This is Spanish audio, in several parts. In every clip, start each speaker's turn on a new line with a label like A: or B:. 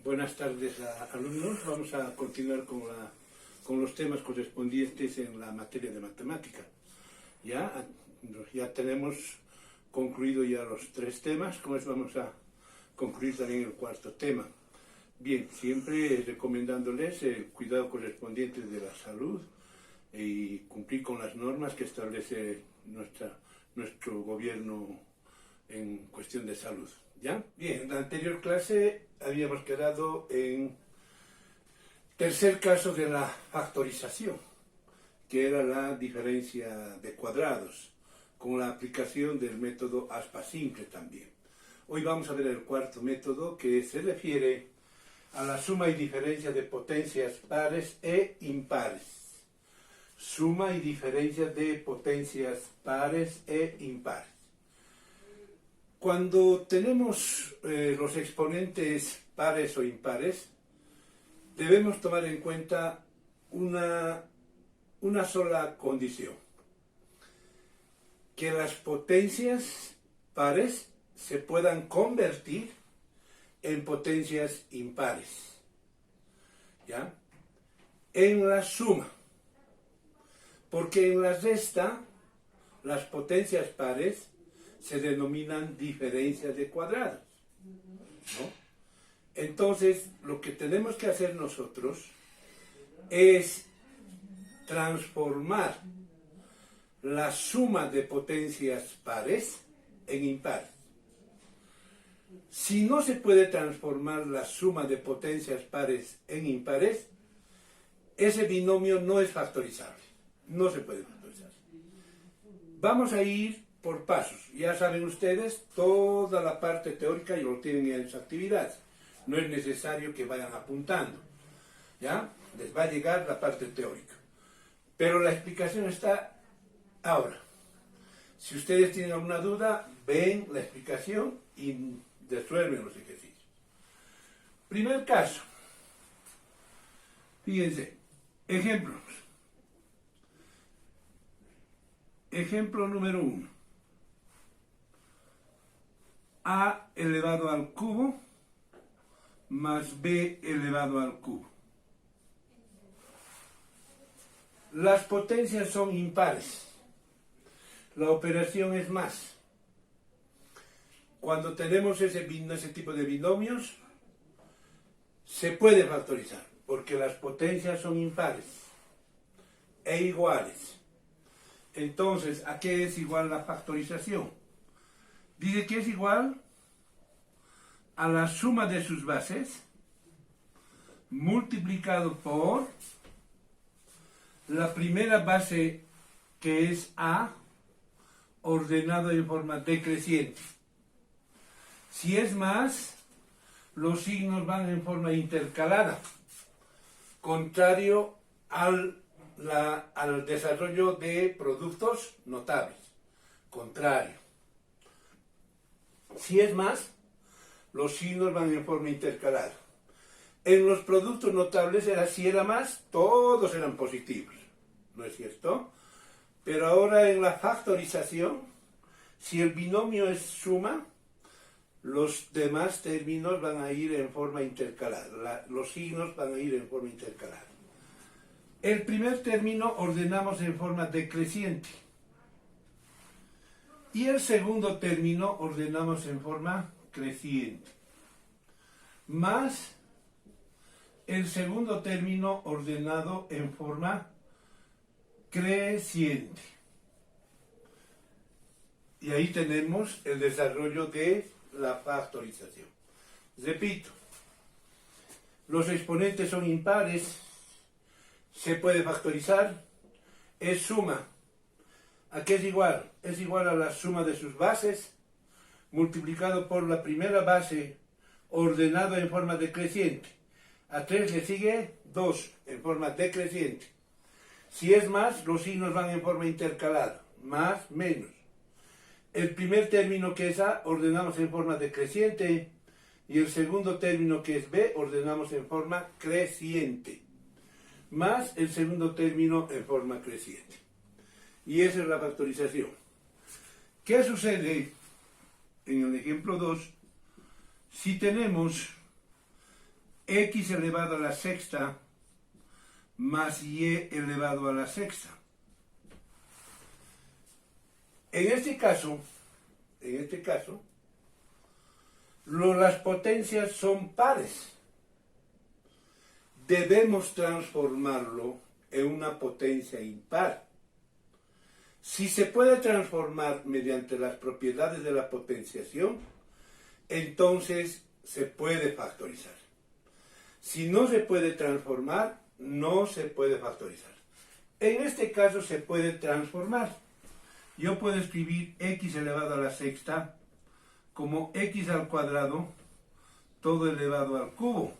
A: Buenas tardes alumnos. Vamos a continuar con los temas correspondientes en la materia de matemática. Ya tenemos concluido ya los 3 temas, con eso vamos a concluir también el 4º tema. Bien, siempre recomendándoles el cuidado correspondiente de la salud y cumplir con las normas que establece nuestro gobierno en cuestión de salud. ¿Ya? Bien, en la anterior clase habíamos quedado en tercer caso de la factorización, que era la diferencia de cuadrados, con la aplicación del método aspa simple también. Hoy vamos a ver el 4º método, que se refiere a la suma y diferencia de potencias pares e impares. Suma y diferencia de potencias pares e impares. Cuando tenemos los exponentes pares o impares, debemos tomar en cuenta una sola condición: que las potencias pares se puedan convertir en potencias impares, ¿ya? En la suma, porque en la resta las potencias pares se denominan diferencias de cuadrados, ¿no? Entonces, lo que tenemos que hacer nosotros es transformar la suma de potencias pares en impares. Si no se puede transformar la suma de potencias pares en impares, ese binomio no es factorizable, no se puede factorizar. Vamos a ir por pasos. Ya saben ustedes, toda la parte teórica ya lo tienen en sus actividades. No es necesario que vayan apuntando, ¿ya? Les va a llegar la parte teórica. Pero la explicación está ahora. Si ustedes tienen alguna duda, ven la explicación y resuelven los ejercicios. Primer caso. Fíjense, ejemplos. Ejemplo número 1. A elevado al cubo más B elevado al cubo. Las potencias son impares. La operación es más. Cuando tenemos ese tipo de binomios, se puede factorizar, porque las potencias son impares e iguales. Entonces, ¿a qué es igual la factorización? Dice que es igual a la suma de sus bases multiplicado por la primera base, que es A, ordenado en forma decreciente. Si es más, los signos van en forma intercalada, contrario al desarrollo de productos notables. Contrario. Si es más, los signos van en forma intercalada. En los productos notables si era más, todos eran positivos, ¿no es cierto? Pero ahora en la factorización, si el binomio es suma, los demás términos van a ir en forma intercalada, los signos van a ir en forma intercalada. El primer término ordenamos en forma decreciente y el segundo término ordenamos en forma creciente, más el segundo término ordenado en forma creciente. Y ahí tenemos el desarrollo de la factorización. Repito, los exponentes son impares, se puede factorizar, es suma. ¿A qué es igual? Es igual a la suma de sus bases multiplicado por la primera base ordenado en forma decreciente. A 3 le sigue 2 en forma decreciente. Si es más, los signos van en forma intercalada, más, menos. El primer término, que es A, ordenamos en forma decreciente, y el segundo término, que es B, ordenamos en forma creciente, más el segundo término en forma creciente. Y esa es la factorización. ¿Qué sucede en el ejemplo 2 si tenemos x elevado a la sexta más y elevado a la sexta. En este caso, las potencias son pares. Debemos transformarlo en una potencia impar. Si se puede transformar mediante las propiedades de la potenciación, entonces se puede factorizar. Si no se puede transformar, no se puede factorizar. En este caso se puede transformar. Yo puedo escribir x elevado a la sexta como x al cuadrado, todo elevado al cubo,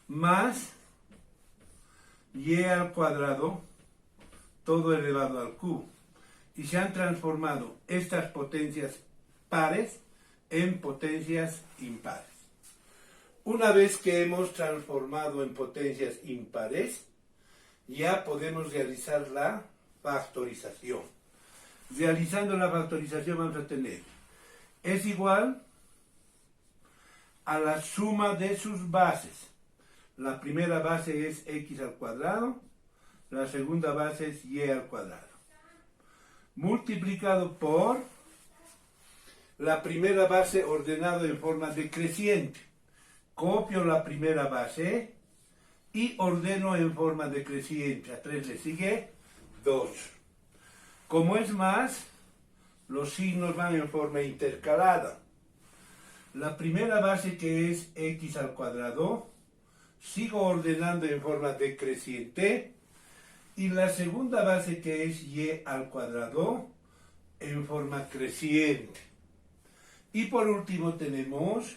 A: más y al cuadrado, todo elevado al cubo. Y se han transformado estas potencias pares en potencias impares. Una vez que hemos transformado en potencias impares, ya podemos realizar la factorización. Realizando la factorización vamos a tener, es igual a la suma de sus bases. La primera base es x al cuadrado, la segunda base es y al cuadrado. Multiplicado por la primera base ordenado en forma decreciente. Copio la primera base y ordeno en forma decreciente. A 3 le sigue 2. Como es más, los signos van en forma intercalada. La primera base, que es x al cuadrado, sigo ordenando en forma decreciente. Y la segunda base, que es y al cuadrado, en forma creciente. Y por último tenemos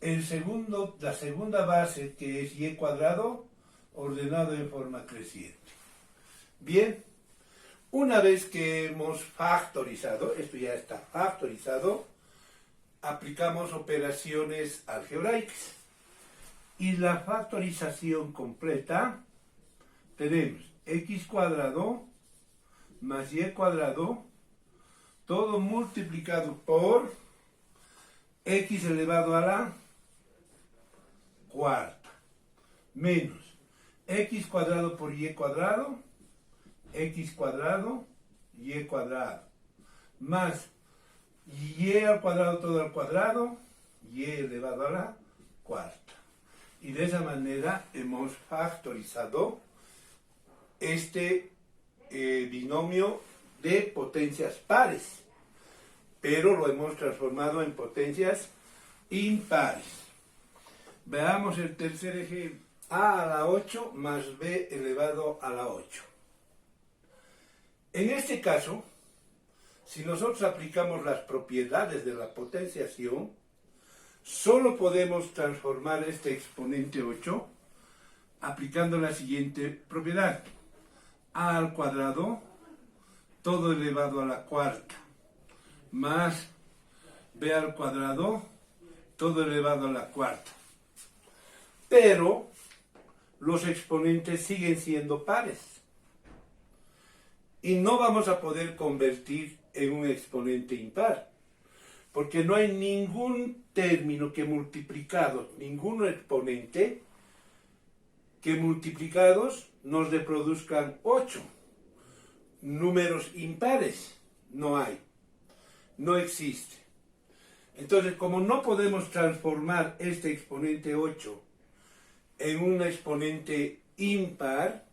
A: la segunda base, que es y cuadrado, ordenado en forma creciente. Bien, una vez que hemos factorizado, esto ya está factorizado, aplicamos operaciones algebraicas. Y la factorización completa, tenemos x cuadrado más y cuadrado, todo multiplicado por x elevado a la cuarta, menos x cuadrado por y cuadrado, x cuadrado, y cuadrado, más y al cuadrado todo al cuadrado, y elevado a la cuarta. Y de esa manera hemos factorizado este binomio de potencias pares, pero lo hemos transformado en potencias impares. Veamos el tercer ejemplo. A a la 8 más b elevado a la 8. En este caso, si nosotros aplicamos las propiedades de la potenciación, solo podemos transformar este exponente 8 aplicando la siguiente propiedad. A al cuadrado, todo elevado a la cuarta, más b al cuadrado, todo elevado a la cuarta. Pero los exponentes siguen siendo pares. Y no vamos a poder convertir en un exponente impar, porque no hay ningún término que multiplicado, ningún exponente que multiplicados nos reproduzcan 8. Números impares no hay, no existe. Entonces, como no podemos transformar este exponente 8 en un exponente impar,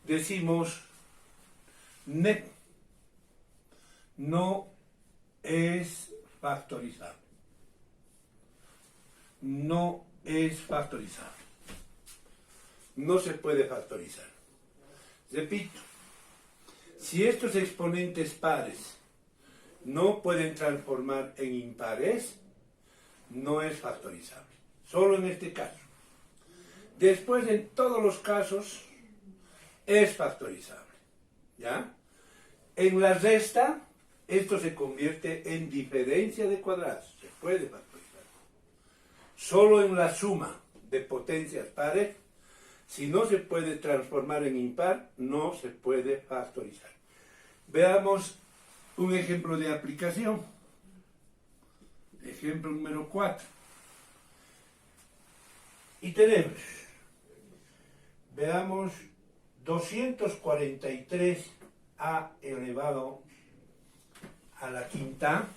A: decimos NEP no es factorizable. No es factorizable. No se puede factorizar. Repito, si estos exponentes pares no pueden transformar en impares, no es factorizable. Solo en este caso. Después, en todos los casos, es factorizable. ¿Ya? En la resta, esto se convierte en diferencia de cuadrados. Se puede factorizar. Solo en la suma de potencias pares, si no se puede transformar en impar, no se puede factorizar. Veamos un ejemplo de aplicación. Ejemplo número 4. Y tenemos, veamos, 243a elevado a la quinta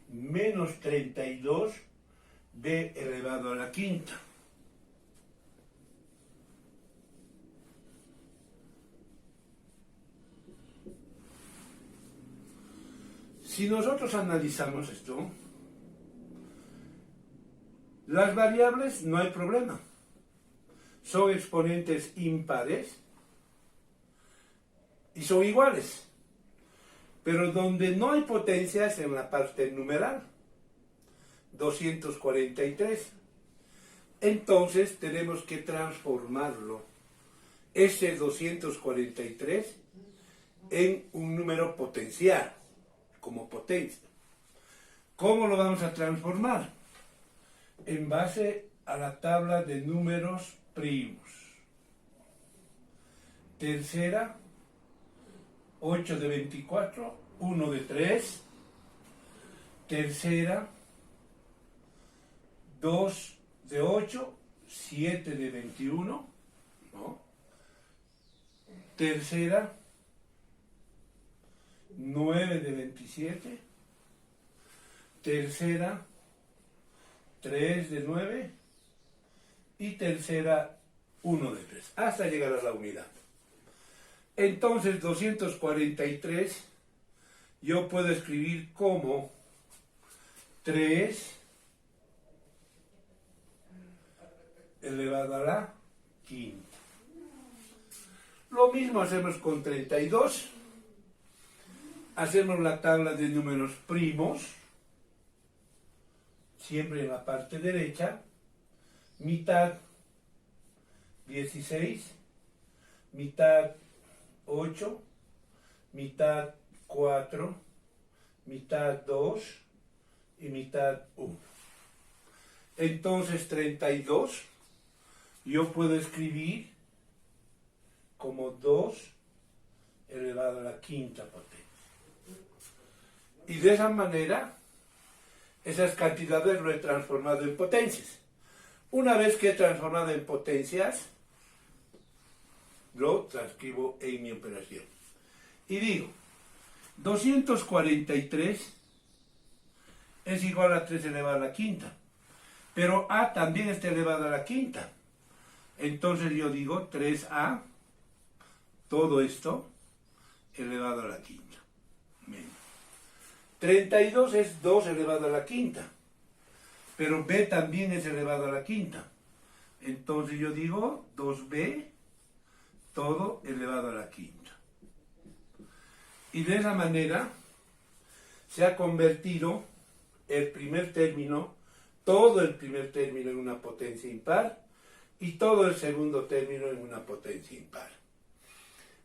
A: menos 32b elevado a la quinta. Si nosotros analizamos esto, las variables no hay problema. Son exponentes impares y son iguales. Pero donde no hay potencia es en la parte numeral, 243. Entonces tenemos que transformarlo, ese 243, en un número potencial, como potencia. ¿Cómo lo vamos a transformar? En base a la tabla de números primos. Tercera, 8 de 24, 1 de 3. Tercera, 2 de 8, 7 de 21. ¿No? Tercera, 9 de 27. Tercera, 3 de 9. Y tercera, 1 de 3. Hasta llegar a la unidad. Entonces 243 yo puedo escribir como 3 elevado a la quinta. Lo mismo hacemos con 32. Hacemos la tabla de números primos, siempre en la parte derecha. Mitad 16, mitad 8, mitad 4, mitad 2 y mitad 1. Entonces 32 yo puedo escribir como 2 elevado a la quinta potencia. Y de esa manera, esas cantidades lo he transformado en potencias. Una vez que he transformado en potencias, lo transcribo en mi operación. Y digo, 243 es igual a 3 elevado a la quinta. Pero a también está elevado a la quinta. Entonces yo digo 3a, todo esto, elevado a la quinta. Menos. 32 es 2 elevado a la quinta. Pero b también es elevado a la quinta. Entonces yo digo 2b, todo elevado a la quinta. Y de esa manera se ha convertido el primer término, todo el primer término en una potencia impar y todo el segundo término en una potencia impar.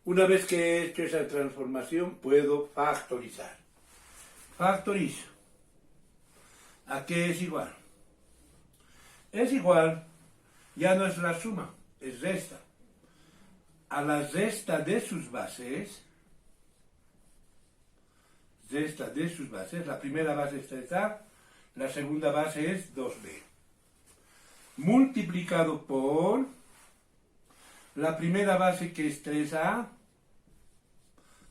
A: Una vez que he hecho esa transformación, puedo factorizar. Factorizo. ¿A qué es igual? Es igual, ya no es la suma, es resta. A la resta de sus bases, la primera base es 3a, la segunda base es 2b. Multiplicado por la primera base que es 3a,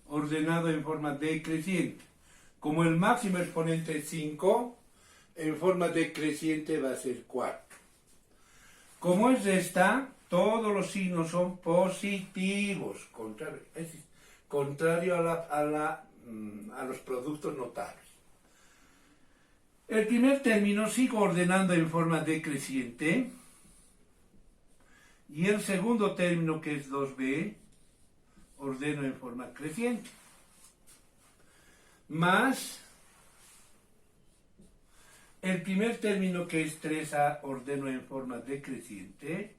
A: ordenado en forma decreciente. Como el máximo exponente es 5, en forma decreciente va a ser 4. Como es resta, todos los signos son positivos, contrario a los productos notables. El primer término sigo ordenando en forma decreciente y el segundo término, que es 2b, ordeno en forma creciente. Más el primer término, que es 3a, ordeno en forma decreciente.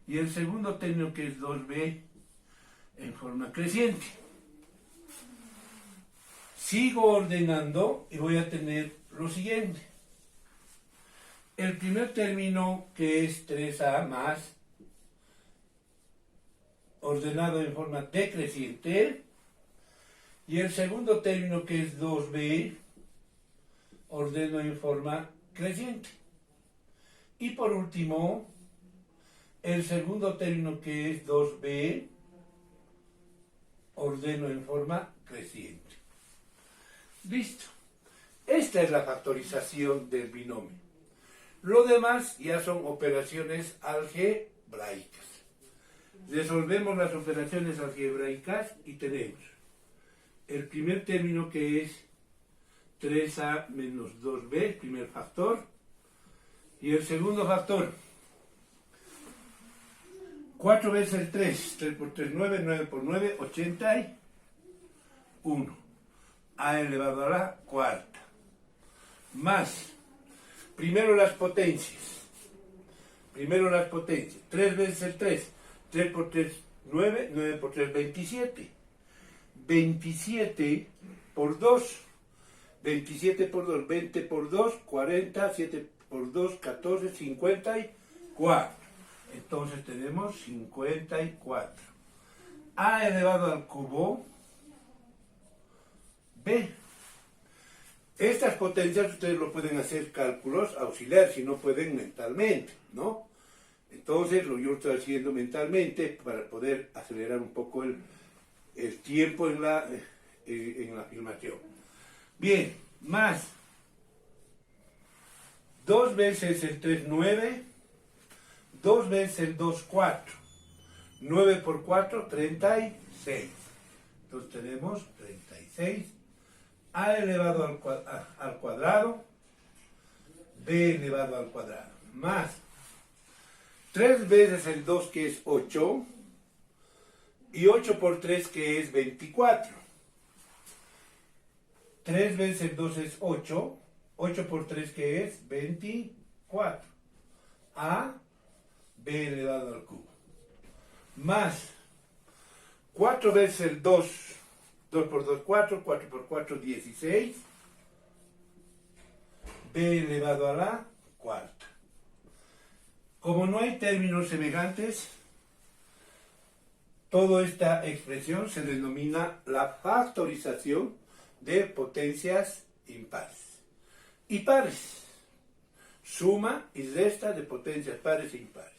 A: Y el segundo término, que es 2b, en forma creciente. Sigo ordenando y voy a tener lo siguiente. El primer término, que es 3a más, ordenado en forma decreciente, y el segundo término, que es 2b, ordeno en forma creciente. Y por último, el segundo término, que es 2b, ordeno en forma creciente. Listo. Esta es la factorización del binomio. Lo demás ya son operaciones algebraicas. Resolvemos las operaciones algebraicas y tenemos el primer término, que es 3a menos 2b, primer factor, y el segundo factor, 4 veces 3, 3 por 3, 9, 9 por 9, 81, a elevado a la cuarta, más, primero las potencias, 3 veces el 3, 3 por 3, 9, 9 por 3, 27, 27 por 2, 27 por 2, 20 por 2, 40, 7 por 2, 14, 54. Entonces tenemos 54. A elevado al cubo b. Estas potencias ustedes lo pueden hacer cálculos auxiliares, si no pueden mentalmente, ¿no? Entonces yo lo estoy haciendo mentalmente para poder acelerar un poco el tiempo en la filmación. Bien, más 2 veces el 3, 9, 2 veces el 2, 4, 9 por 4, 36. Entonces tenemos 36, a elevado al cuadrado, b elevado al cuadrado, más 3 veces el 2, que es 8, y 8 por 3, que es 24. 3 veces el 2 es 8, 8 por 3, que es 24. A, b elevado al cubo. Más 4 veces el 2, 2 por 2, 4, 4 por 4, 16. B elevado a la cuarta. Como no hay términos semejantes, toda esta expresión se denomina la factorización de potencias impares y pares. Suma y resta de potencias pares e impares.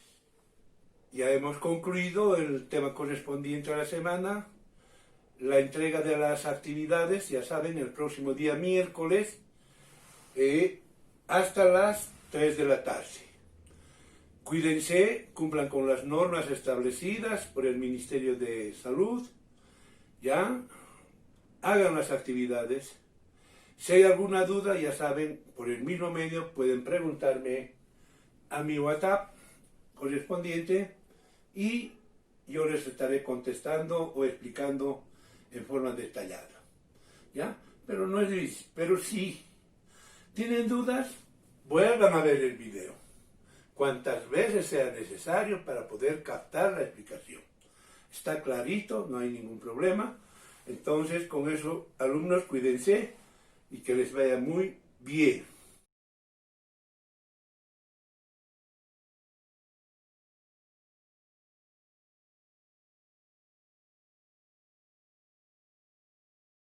A: Ya hemos concluido el tema correspondiente a la semana. La entrega de las actividades, ya saben, el próximo día miércoles hasta las 3 de la tarde. Cuídense, cumplan con las normas establecidas por el Ministerio de Salud, ya, hagan las actividades. Si hay alguna duda, ya saben, por el mismo medio pueden preguntarme a mi WhatsApp correspondiente y yo les estaré contestando o explicando en forma detallada, ¿ya? Pero no es difícil, pero si tienen dudas, vuelvan a ver el video cuantas veces sea necesario para poder captar la explicación. Está clarito, no hay ningún problema. Entonces, con eso, alumnos, cuídense y que les vaya muy bien.